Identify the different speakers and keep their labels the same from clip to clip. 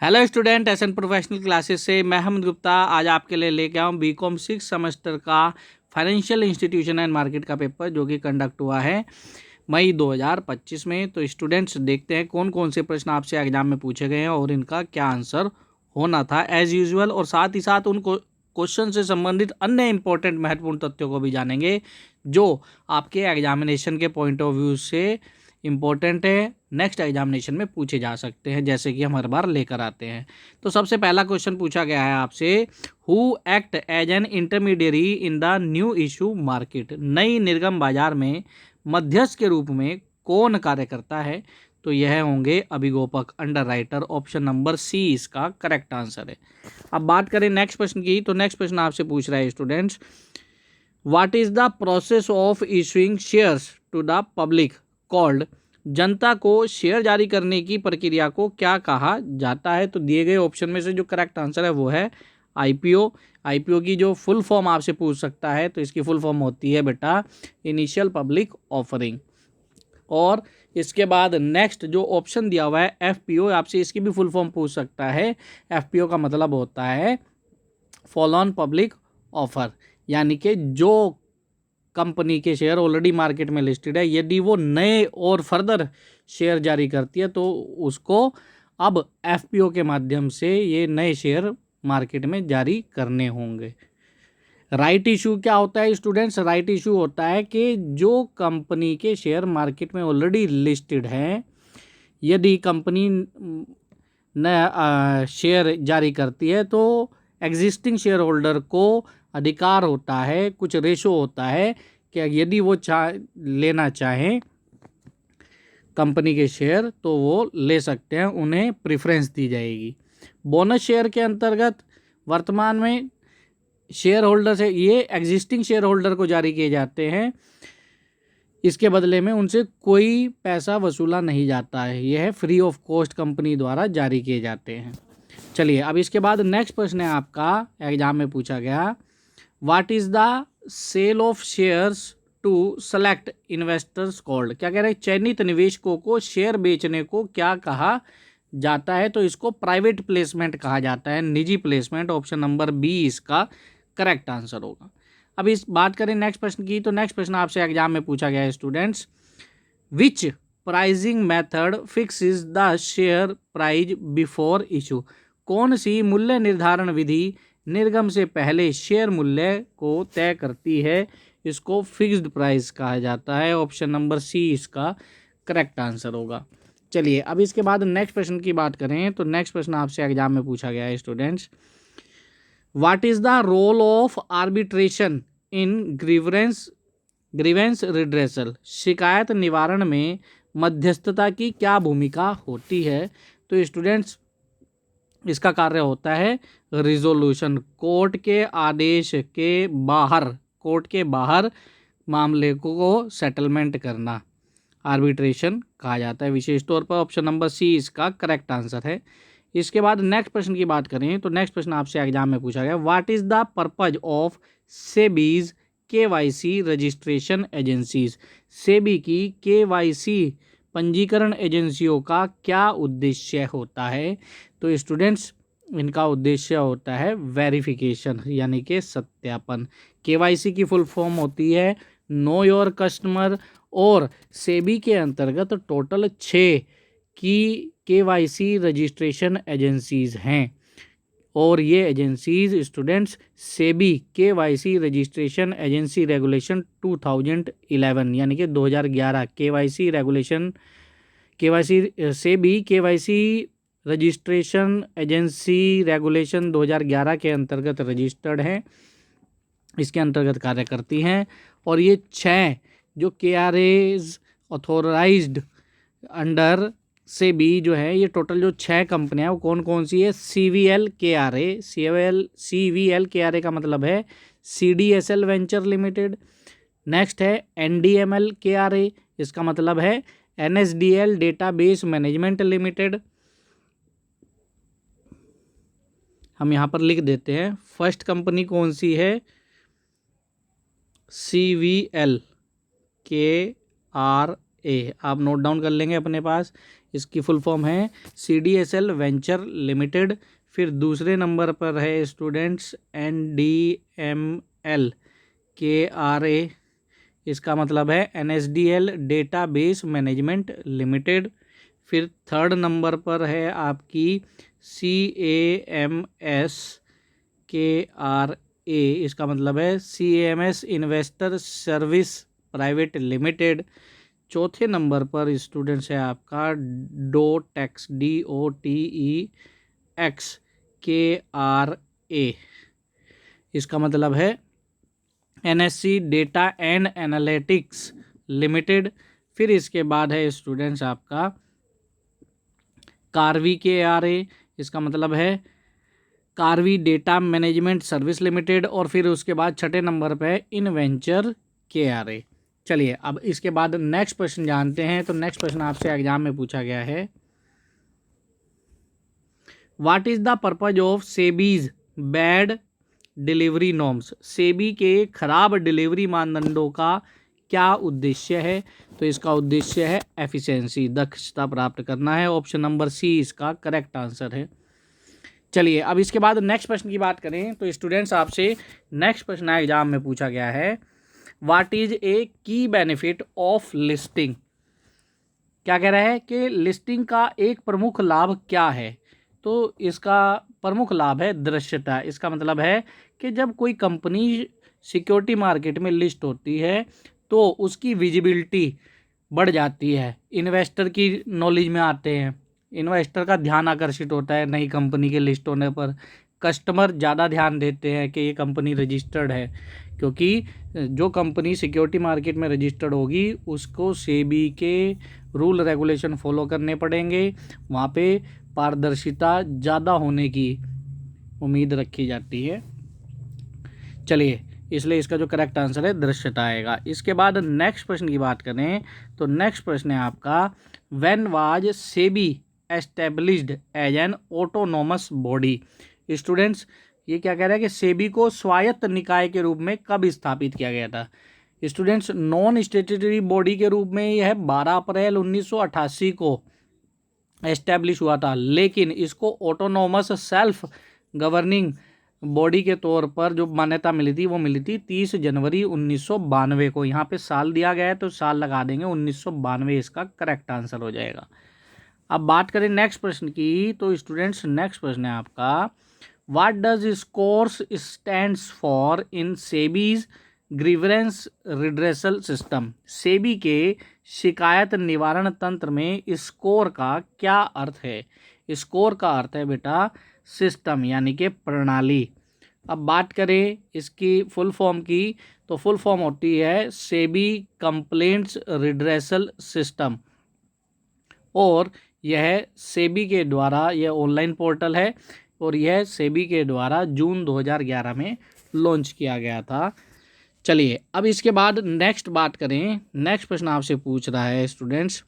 Speaker 1: Hello student, SN professional classes से मैं अहमद गुप्ता आज आपके लिए लेके आऊँ बीकॉम 6 सेमेस्टर का फाइनेंशियल इंस्टीट्यूशन एंड मार्केट का पेपर जो कि कंडक्ट हुआ है मई 2025 में। तो स्टूडेंट्स देखते हैं कौन कौन से प्रश्न आपसे एग्जाम में पूछे गए हैं और इनका क्या आंसर होना था एज यूजुअल, और साथ ही साथ उन क्वेश्चन से संबंधित अन्य इंपॉर्टेंट महत्वपूर्ण तथ्यों को भी जानेंगे जो आपके एग्जामिनेशन के पॉइंट ऑफ व्यू से इम्पोर्टेंट है, नेक्स्ट एग्जामिनेशन में पूछे जा सकते हैं, जैसे कि हम हर बार लेकर आते हैं। तो सबसे पहला क्वेश्चन पूछा गया है आपसे, who act as an intermediary in the new issue market. नई निर्गम बाजार में मध्यस्थ के रूप में कौन कार्य करता है? तो यह होंगे अभिगोपक, underwriter. Option number C इसका करेक्ट आंसर है। अब बात करें नेक्स्ट प्रश्न की, तो नेक्स्ट प्रश्न आपसे पूछ रहा है students, what is the process of issuing shares to the public called. जनता को शेयर जारी करने की प्रक्रिया को क्या कहा जाता है? तो दिए गए ऑप्शन में से जो करेक्ट आंसर है वो है आईपीओ। आईपीओ की जो फुल फॉर्म आपसे पूछ सकता है तो इसकी फुल फॉर्म होती है बेटा इनिशियल पब्लिक ऑफरिंग। और इसके बाद नेक्स्ट जो ऑप्शन दिया हुआ है एफपीओ, आपसे इसकी भी फुल फॉर्म पूछ सकता है। एफपीओ का मतलब होता है फॉलो ऑन पब्लिक ऑफर, यानी कि जो कंपनी के शेयर ऑलरेडी मार्केट में लिस्टेड है, यदि वो नए और फर्दर शेयर जारी करती है तो उसको अब एफपीओ के माध्यम से ये नए शेयर मार्केट में जारी करने होंगे। राइट इशू क्या होता है स्टूडेंट्स? राइट इशू होता है कि जो कंपनी के शेयर मार्केट में ऑलरेडी लिस्टेड हैं, यदि कंपनी नया शेयर जारी करती है तो एग्जिस्टिंग शेयर होल्डर को अधिकार होता है, कुछ रेशो होता है कि यदि वो लेना चाहें कंपनी के शेयर तो वो ले सकते हैं, उन्हें प्रेफरेंस दी जाएगी। बोनस शेयर के अंतर्गत वर्तमान में शेयर होल्डर से ये एग्जिस्टिंग शेयर होल्डर को जारी किए जाते हैं, इसके बदले में उनसे कोई पैसा वसूला नहीं जाता है, यह फ्री ऑफ कॉस्ट कंपनी द्वारा जारी किए जाते हैं। चलिए अब इसके बाद नेक्स्ट प्रश्न है आपका, एग्जाम में पूछा गया, what is the sale of shares to select investors called. क्या कह रहे हैं? चयनित निवेशकों को शेयर बेचने को क्या कहा जाता है? तो इसको प्राइवेट प्लेसमेंट कहा जाता है, निजी प्लेसमेंट। ऑप्शन नंबर बी इसका करेक्ट आंसर होगा। अब इस बात करें नेक्स्ट प्रश्न की, तो नेक्स्ट प्रश्न आपसे एग्जाम में पूछा गया है students, which pricing method fixes the share price before issue. कौन सी मूल्य निर्धारण विधि निर्गम से पहले शेयर मूल्य को तय करती है? इसको फिक्स्ड प्राइस कहा जाता है। ऑप्शन नंबर सी इसका करेक्ट आंसर होगा। चलिए अब इसके बाद नेक्स्ट प्रश्न की बात करें, तो नेक्स्ट प्रश्न आपसे एग्जाम में पूछा गया है students, what is the role of arbitration in grievance redressal. शिकायत निवारण में मध्यस्थता की क्या भूमिका होती है? तो स्टूडेंट्स इसका कार्य होता है रिजोल्यूशन, कोर्ट के आदेश के बाहर, कोर्ट के बाहर मामले को सेटलमेंट करना आर्बिट्रेशन कहा जाता है विशेष तौर पर। ऑप्शन नंबर सी इसका करेक्ट आंसर है। इसके बाद नेक्स्ट प्रश्न की बात करें, तो नेक्स्ट प्रश्न आपसे एग्जाम में पूछा गया, what is the purpose of SEBI's KYC registration agencies. SEBI की केवाईसी पंजीकरण एजेंसियों का क्या उद्देश्य होता है? तो स्टूडेंट्स इनका उद्देश्य होता है वेरिफिकेशन, यानी कि सत्यापन। केवाईसी की फुल फॉर्म होती है नो योर कस्टमर, और सेबी के अंतर्गत टोटल 6 की केवाईसी रजिस्ट्रेशन एजेंसीज हैं, और ये agencies students SEBI KYC registration agency regulation 2011 यानी कि 2011 KYC regulation KYC SEBI KYC registration agency regulation 2011 के अंतर्गत रजिस्टर्ड हैं, इसके अंतर्गत कार्य करती हैं। और ये 6 जो केआरएज ऑथोराइज्ड अंडर सेबी जो है, ये टोटल जो 6 कंपनियां वो कौन कौन सी है? सीवीएल केआरए, सीवीएल केआरए का मतलब है सीडीएसएल वेंचर लिमिटेड। नेक्स्ट है एनडीएमएल केआरए, इसका मतलब है एनएसडीएल डेटाबेस मैनेजमेंट लिमिटेड। हम यहाँ पर लिख देते हैं फर्स्ट कंपनी कौन सी है? सीवीएल केआरए, आप नोट डाउन कर लेंगे अपने पास। इसकी फुल फॉर्म है CDSL वेंचर लिमिटेड। फिर दूसरे नंबर पर है स्टूडेंट्स NDML KRA, इसका मतलब है NSDL डेटाबेस मैनेजमेंट लिमिटेड। फिर थर्ड नंबर पर है आपकी CAMS KRA, इसका मतलब है CAMS investor service private limited. चौथे नंबर पर स्टूडेंट्स है आपका DOTEX DOTEX KRA, इसका मतलब है NSC data and analytics limited. फिर इसके बाद है स्टूडेंट्स आपका कार्वी KRA, इसका मतलब है Karvy data management service limited. और फिर उसके बाद छठे नंबर पे है इनवेंचर KRA। चलिए अब इसके बाद नेक्स्ट क्वेश्चन जानते हैं। तो नेक्स्ट क्वेश्चन आपसे एग्जाम में पूछा गया है, what is the purpose of SEBI's bad delivery norms. SEBI के खराब डिलीवरी मानदंडों का क्या उद्देश्य है। तो इसका उद्देश्य है एफिशिएंसी, दक्षता प्राप्त करना है। ऑप्शन नंबर सी इसका करेक्ट आंसर है। चलिए अब इसके बाद नेक्स्ट प्रश्न की बात करें तो स्टूडेंट्स आपसे नेक्स्ट प्रश्न एग्जाम में पूछा गया है, व्हाट इज ए की बेनिफिट ऑफ लिस्टिंग। क्या कह रहा है कि लिस्टिंग का एक प्रमुख लाभ क्या है। तो इसका प्रमुख लाभ है दृश्यता। इसका मतलब है कि जब कोई कंपनी सिक्योरिटी मार्केट में लिस्ट होती है तो उसकी विजिबिलिटी बढ़ जाती है, इन्वेस्टर की नॉलेज में आते हैं, इन्वेस्टर का ध्यान आकर्षित होता है नई कंपनी के लिस्ट होने पर, कस्टमर ज़्यादा ध्यान देते हैं कि ये कंपनी रजिस्टर्ड है, क्योंकि जो कंपनी सिक्योरिटी मार्केट में रजिस्टर्ड होगी उसको सेबी के रूल रेगुलेशन फॉलो करने पड़ेंगे, वहाँ पे पारदर्शिता ज़्यादा होने की उम्मीद रखी जाती है। चलिए इसलिए इसका जो करेक्ट आंसर है दृश्यता आएगा। इसके बाद नेक्स्ट प्रश्न की बात करें तो नेक्स्ट प्रश्न है आपका, when was SEBI established as an autonomous body. Students ये क्या कह रहा है कि सेबी को स्वायत्त निकाय के रूप में कब स्थापित किया गया था। स्टूडेंट्स नॉन स्टेट्यूटरी बॉडी के रूप में यह 12 अप्रैल 1988 को एस्टैब्लिश हुआ था, लेकिन इसको ऑटोनोमस सेल्फ गवर्निंग बॉडी के तौर पर जो मान्यता मिली थी वो मिली थी 30 जनवरी 1992 को। यहाँ पे साल दिया गया है तो साल लगा देंगे, 1992 इसका करेक्ट आंसर हो जाएगा। अब बात करें नेक्स्ट प्रश्न की तो स्टूडेंट्स नेक्स्ट प्रश्न है आपका, what does scores stands for in SEBI's grievance redressal system. SEBI के शिकायत निवारण तंत्र में स्कोर का क्या अर्थ है। स्कोर का अर्थ है बेटा सिस्टम यानी कि प्रणाली। अब बात करें इसकी फुल फॉर्म की तो फुल फॉर्म होती है सेबी कंप्लेंट्स रिड्रेसल सिस्टम, और यह सेबी के द्वारा यह ऑनलाइन पोर्टल है और यह सेबी के द्वारा जून 2011 में लॉन्च किया गया था। चलिए अब इसके बाद नेक्स्ट बात करें, नेक्स्ट प्रश्न आपसे पूछ रहा है students,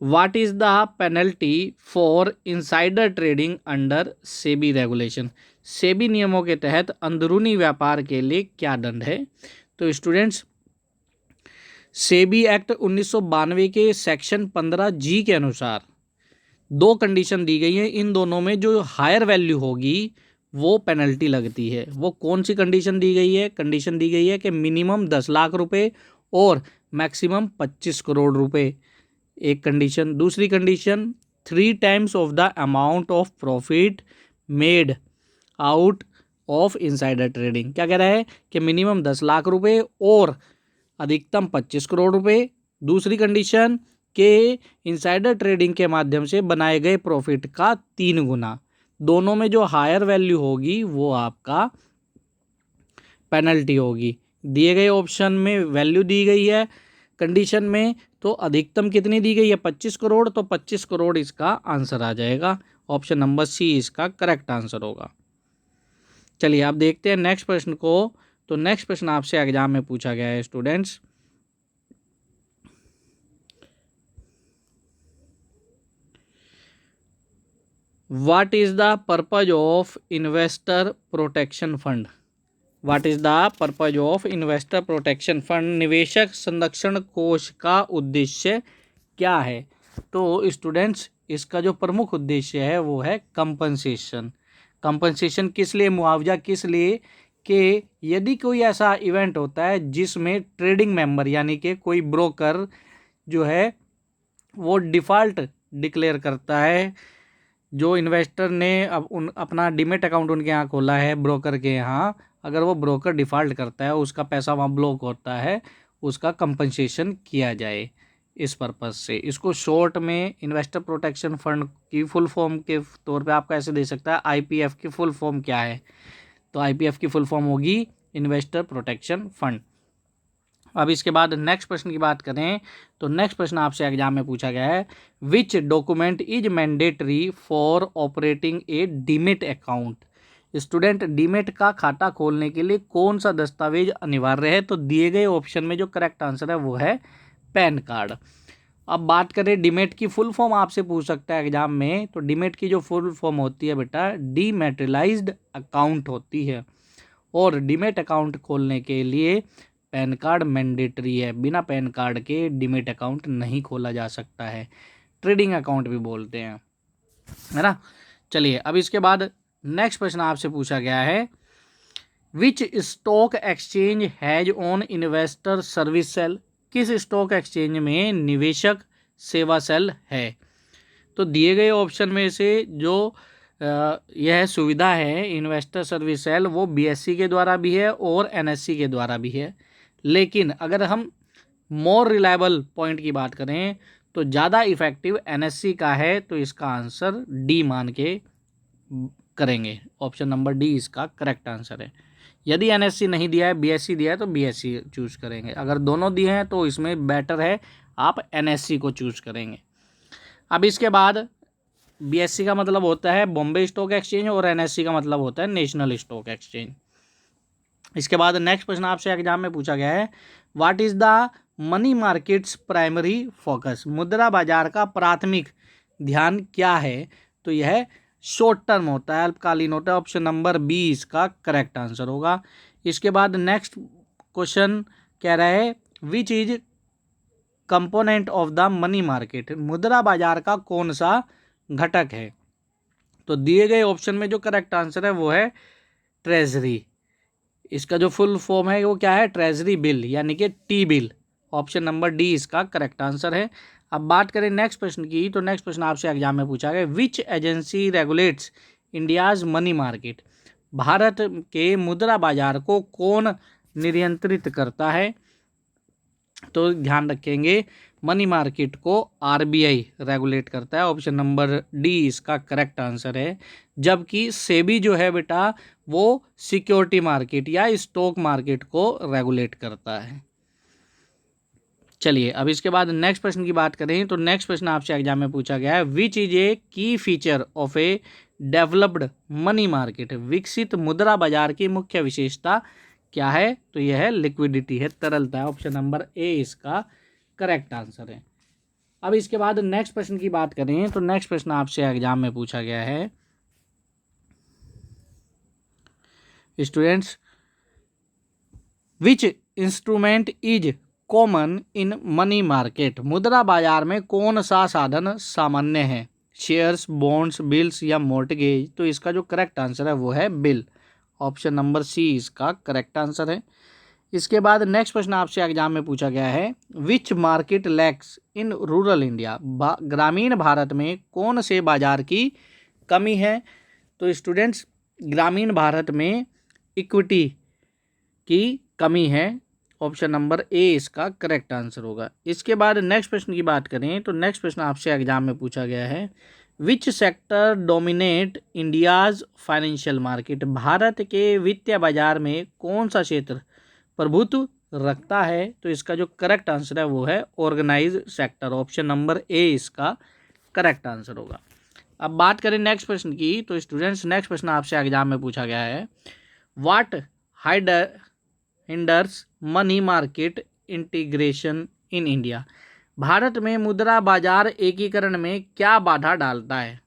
Speaker 1: what is the penalty for insider trading under SEBI regulation. SEBI नियमों के तहत अंदरूनी व्यापार के लिए क्या दंड है। तो स्टूडेंट्स सेबी एक्ट 1992 के सेक्शन 15G के अनुसार दो कंडीशन दी गई है, इन दोनों में जो हायर वैल्यू होगी वो पेनल्टी लगती है। वो कौन सी कंडीशन दी गई है। कंडीशन दी गई है कि मिनिमम 10 लाख रुपए और मैक्सिमम 25 करोड़ रुपए, एक कंडीशन। दूसरी condition 3 times of the amount of profit made out of insider trading. क्या कह रहा है कि मिनिमम 10 लाख रुपए और अधिकतम 25 करोड़ रुपए। दूसरी कंडीशन के इनसाइडर ट्रेडिंग के माध्यम से बनाए गए प्रॉफिट का 3 गुना। दोनों में जो हायर वैल्यू होगी वो आपका पेनल्टी होगी। दिए गए ऑप्शन में वैल्यू दी गई है कंडीशन में, तो अधिकतम कितनी दी गई है 25 करोड़, तो 25 करोड़ इसका आंसर आ जाएगा। ऑप्शन नंबर सी इसका करेक्ट आंसर होगा। चलिए आप देखते हैं नेक्स्ट प्रश्न को। तो नेक्स्ट प्रश्न आपसे एग्जाम में पूछा गया है students, what is the purpose of investor protection fund. What is the purpose of investor protection fund. निवेशक संरक्षण कोष का उद्देश्य क्या है। तो स्टूडेंट्स इसका जो प्रमुख उद्देश्य है वो है कंपनसेशन। कंपनसेशन किस लिए, मुआवजा किस लिए, कि यदि कोई ऐसा इवेंट होता है जिसमें ट्रेडिंग मेंबर यानी कि कोई ब्रोकर जो है वो डिफ़ॉल्ट डिक्लेयर करता है, जो इन्वेस्टर ने अपना डीमेट अकाउंट उनके यहाँ खोला है ब्रोकर के यहाँ, अगर वो ब्रोकर डिफ़ॉल्ट करता है, उसका पैसा वहाँ ब्लॉक होता है, उसका कंपनसेशन किया जाए। इस पर्पज़ से इसको शॉर्ट में इन्वेस्टर प्रोटेक्शन फंड की फुल फॉर्म के तौर पे आपको ऐसे दे सकता है, आईपीएफ की फुल फॉर्म क्या है, तो आईपीएफ की फुल फॉर्म होगी इन्वेस्टर प्रोटेक्शन फंड। अब इसके बाद नेक्स्ट प्रश्न की बात करें तो नेक्स्ट प्रश्न आपसे एग्जाम में पूछा गया है, which document is mandatory for operating a demat account. Student demat का खाता खोलने के लिए कौन सा दस्तावेज अनिवार्य है, तो दिए गए ऑप्शन में जो करेक्ट आंसर है वो है पैन कार्ड। अब बात करें डीमेट की फुल फॉर्म आपसे पूछ सकता है एग्जाम में, तो डीमेट की जो फुल फॉर्म होती है बेटा डीमेटेलाइज्ड अकाउंट होती है, और डीमेट अकाउंट खोलने के लिए पैन कार्ड मैंडेटरी है, बिना पैन कार्ड के डीमेट अकाउंट नहीं खोला जा सकता है, ट्रेडिंग अकाउंट भी बोलते हैं, है ना। चलिए अब इसके बाद नेक्स्ट प्रश्न आपसे पूछा गया है, which stock exchange has on investor service cell. किस स्टॉक एक्सचेंज में निवेशक सेवा सेल है, तो दिए गए ऑप्शन में से जो यह सुविधा है इन्वेस्टर सर्विस सेल वो बीएससी के द्वारा भी है और एनएससी के द्वारा भी है, लेकिन अगर हम मोर रिलायबल पॉइंट की बात करें तो ज़्यादा इफेक्टिव एनएससी का है, तो इसका आंसर डी मान के करेंगे, ऑप्शन नंबर डी इसका करेक्ट आंसर है। यदि एनएससी नहीं दिया है, बीएससी दिया है, तो बीएससी चूज करेंगे, अगर दोनों दिए हैं तो इसमें बेटर है आप एनएससी को चूज करेंगे। अब इसके बाद बीएससी का मतलब होता है बॉम्बे स्टॉक एक्सचेंज और एनएससी का मतलब होता है नेशनल स्टॉक एक्सचेंज। इसके बाद नेक्स्ट प्रश्न आपसे एग्जाम में पूछा गया है, what is the money markets primary focus. मुद्रा बाजार का प्राथमिक ध्यान क्या है, तो यह शॉर्ट टर्म होता है, अल्पकालीन होता है, ऑप्शन नंबर बी इसका करेक्ट आंसर होगा। इसके बाद नेक्स्ट क्वेश्चन कह रहा है, which is component of the money market. मुद्रा बाजार का कौन सा घटक है, तो दिए गए ऑप्शन में जो करेक्ट आंसर है वो है ट्रेजरी। इसका जो फुल फॉर्म है वो क्या है, ट्रेजरी बिल यानी कि T bill, option number D इसका करेक्ट आंसर है। अब बात करें नेक्स्ट प्रश्न की, तो नेक्स्ट प्रश्न आपसे एग्जाम में पूछा गया, which agency regulates India's money market. Bharat के मुद्रा बाजार को कौन नियंत्रित करता है, तो ध्यान रखेंगे मनी मार्केट को आरबीआई रेगुलेट करता है, ऑप्शन नंबर डी इसका करेक्ट आंसर है। जबकि सेबी जो है बेटा वो सिक्योरिटी मार्केट या स्टॉक मार्केट को रेगुलेट करता है। चलिए अब इसके बाद नेक्स्ट प्रश्न की बात करें तो नेक्स्ट प्रश्न आपसे एग्जाम में पूछा गया है, विच इज ए की feature of A developed money market. विकसित मुद्रा बाजार की मुख्य विशेषता क्या है, तो यह है लिक्विडिटी है, तरलता है, ऑप्शन नंबर ए इसका करेक्ट आंसर है। अब इसके बाद नेक्स्ट प्रश्न की बात करें तो नेक्स्ट प्रश्न आपसे एग्जाम में पूछा गया है, students which instrument is common in money market. मुद्रा बाजार में कौन सा साधन सामान्य है, शेयर्स, बॉन्ड्स, बिल्स या मॉर्टगेज, तो इसका जो करेक्ट आंसर है वो है बिल, ऑप्शन नंबर सी इसका करेक्ट आंसर है। इसके बाद नेक्स्ट प्रश्न आपसे एग्जाम में पूछा गया है, which market lacks in rural India. ग्रामीण भारत में कौन से बाजार की कमी है, तो स्टूडेंट्स ग्रामीण भारत में इक्विटी की कमी है, ऑप्शन नंबर ए इसका करेक्ट आंसर होगा। इसके बाद नेक्स्ट प्रश्न की बात करें तो नेक्स्ट प्रश्न आपसे एग्जाम में पूछा गया है, which sector dominate India's financial market. Bharat के वित्तीय बाजार में कौन सा क्षेत्र प्रभुत्व रखता है, तो इसका जो करेक्ट आंसर है वो है organise sector, option number A इसका करेक्ट आंसर होगा। अब बात करें नेक्स्ट प्रश्न की तो स्टूडेंट्स नेक्स्ट प्रश्न आपसे एग्जाम में पूछा गया है, what hinders money market integration in India. Bharat में मुद्रा बाजार एकीकरण में क्या बाधा डालता है,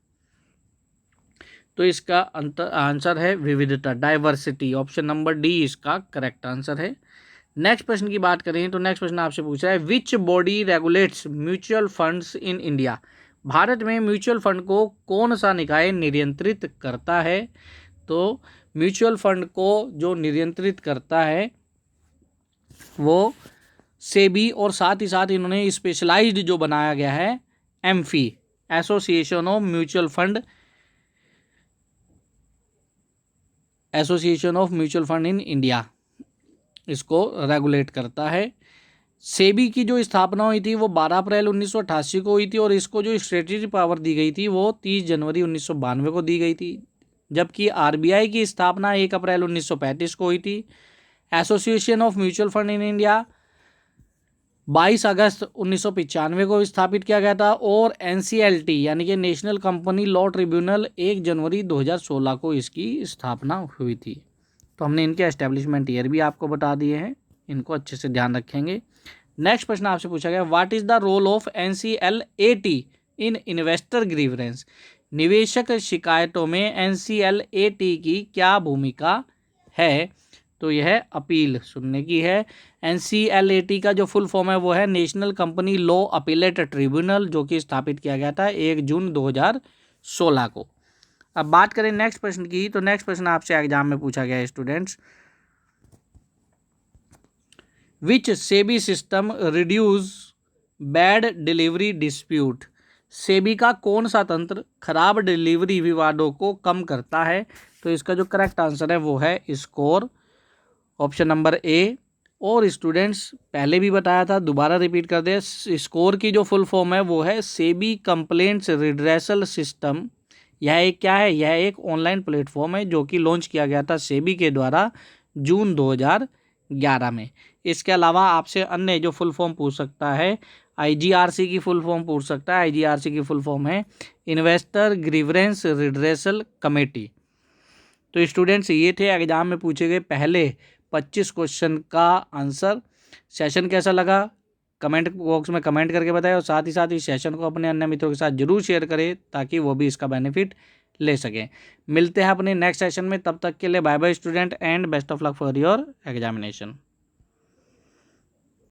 Speaker 1: तो इसका आंसर है विविधता, डाइवर्सिटी, ऑप्शन नंबर डी इसका करेक्ट आंसर है। नेक्स्ट प्रश्न की बात करें तो नेक्स्ट प्रश्न आपसे पूछ रहा है which body regulates mutual funds in India. Bharat में म्यूचुअल फंड को कौन सा निकाय नियंत्रित करता है। तो म्यूचुअल फंड को जो नियंत्रित करता है वो सेबी, और साथ ही साथ इन्होंने स्पेशलाइज्ड जो बनाया गया है AMFI, association of mutual fund, association of mutual fund in India, इसको रेगुलेट करता है। सेबी की जो स्थापना हुई थी वो 12 अप्रैल 1988 को हुई थी, और इसको जो स्ट्रेटजी पावर दी गई थी वो 30 जनवरी 1992 को दी गई थी। जबकि आरबीआई की स्थापना 1 अप्रैल 1935 को हुई थी। Association of mutual fund in India 22 अगस्त 1995 को स्थापित किया गया था, और एनसीएलटी यानी कि नेशनल कंपनी लॉ ट्रिब्यूनल 1 जनवरी 2016 को इसकी स्थापना हुई थी। तो हमने इनके एस्टेब्लिशमेंट ईयर भी आपको बता दिए हैं, इनको अच्छे से ध्यान रखेंगे। नेक्स्ट प्रश्न आपसे पूछा गया what is the role of NCLAT in investor grievance. निवेशक शिकायतों में एनसीएलएटी की क्या भूमिका है। तो यह अपील सुनने की है। एनसीएलएटी का जो फुल फॉर्म है वो है national company law appellate tribunal, जो कि स्थापित किया गया था 1 जून 2016 को। अब बात करें नेक्स्ट प्रश्न की, तो नेक्स्ट प्रश्न आपसे एग्जाम में पूछा गया है students, which SEBI system reduce bad delivery dispute. SEBI का कौन सा तंत्र खराब डिलीवरी विवादों को कम करता है। तो इसका जो करेक्ट आंसर है वो है स्कोर, ऑप्शन नंबर ए। और स्टूडेंट्स पहले भी बताया था, दोबारा रिपीट कर दे, स्कोर की जो फुल फॉर्म है वो है सेबी कंप्लेंट्स रिड्रेसल सिस्टम। यह एक क्या है, यह एक ऑनलाइन प्लेटफॉर्म है जो कि लॉन्च किया गया था सेबी के द्वारा जून 2011 में। इसके अलावा आपसे अन्य जो फुल फॉर्म पूछ सकता है, आईजीआरसी की फुल फॉर्म पूछ सकता है। आईजीआरसी की फुल फॉर्म है इन्वेस्टर ग्रीवेंस रिड्रेसल कमेटी। तो स्टूडेंट्स ये थे एग्जाम में पूछे गए पहले 25 क्वेश्चन का आंसर। सेशन कैसा लगा कमेंट बॉक्स में कमेंट करके बताएं, और साथ ही साथ इस सेशन को अपने अन्य मित्रों के साथ जरूर शेयर करें ताकि वो भी इसका बेनिफिट ले सकें। मिलते हैं अपने नेक्स्ट सेशन में, तब तक के लिए bye bye student and best of luck for your examination.